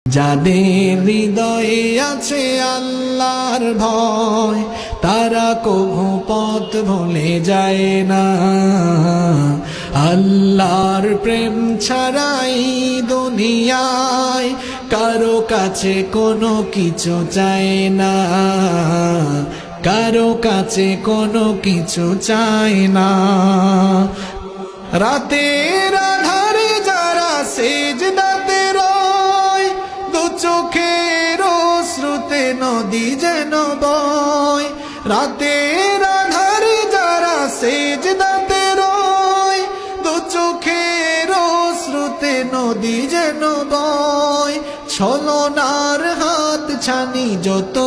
যাদের হৃদয়ে আছে আল্লাহর ভয়, তারা কভু পথ ভুলে যায় না। আল্লাহর প্রেম ছাড়াই দুনিয়ায় কারো কাছে কোনো কিছু চায় না, কারো কাছে কোনো কিছু চায় না। রাতের আধারে যারা সেজদাতে রয়, দু চোখের শ্রুতে নদী যেন বয়। রাতের আধারে যারা সেজদাতে রয়, দু চোখের শ্রুতে নদী যেন বয়। ছলনার হাত ছানি যত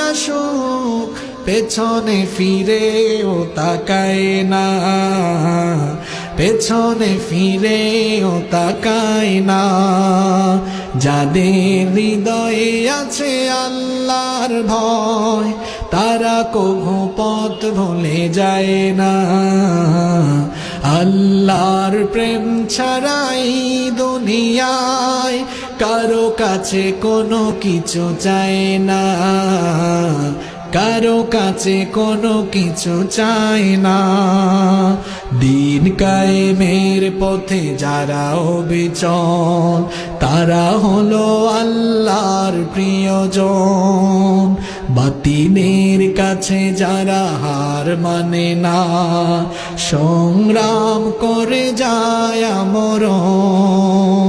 আসুক, পেছনে ফিরেও তাকায় না, পেছনে ফিরেও তাকায় না। যাদের হৃদয়ে আছে আল্লাহর ভয়, তারা কভু পথ ভুলে যায় না। আল্লাহর প্রেম ছাড়াই দুনিয়ায় কারো কাছে কোনো কিছু চায় না, কারো কাছে কোনো কিছু চায় না। দিন কায়েমের পথে যারা অবিচল, তারা হলো আল্লাহর প্রিয়জন। বাতিলের কাছে যারা হার মানে না, সংগ্রাম করে যায় আমরণ।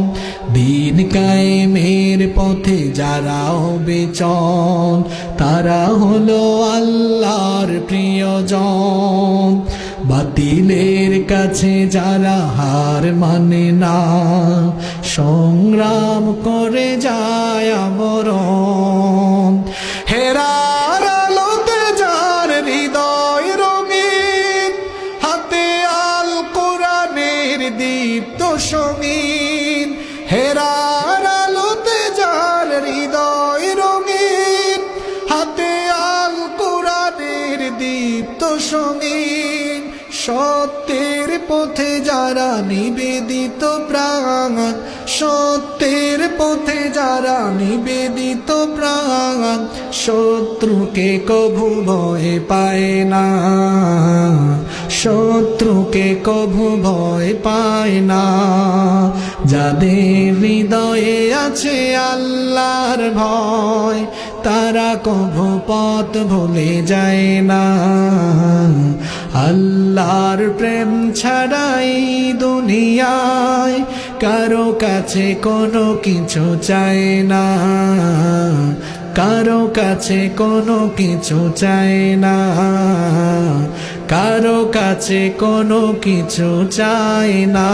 দিন কায়েমের পথে যারা অবিচল, তারা হলো আল্লাহর প্রিয়জন। বাতিলের কাছে যারা হার মানে না, সংগ্রাম করে যায় আমরণ। হেরার আলোতে যার হৃদয় রঙিন, হাতে আল কোরআনের দীপ্ত সঙ্গীন। হেরার আলোতে যার হৃদয় রঙিন, হাতে আল কোরআনের দীপ্ত সঙ্গীন। সত্যের পথে যারা নিবেদিত প্রাণ, সত্যের পথে যারা নিবেদিত প্রাণ, শত্রুকে কভু ভয় পায় না, শত্রুকে কভু ভয় পায় না। যাদের হৃদয়ে আছে আল্লাহর ভয়, তারা কভু পথ ভুলে যায় না। আল্লাহর প্রেম ছাড়াই দুনিয়ায় কারো কাছে কোনো কিছু চায় না, কারো কাছে কোনো কিছু চায় না, কারো কাছে কোনো কিছু চায় না।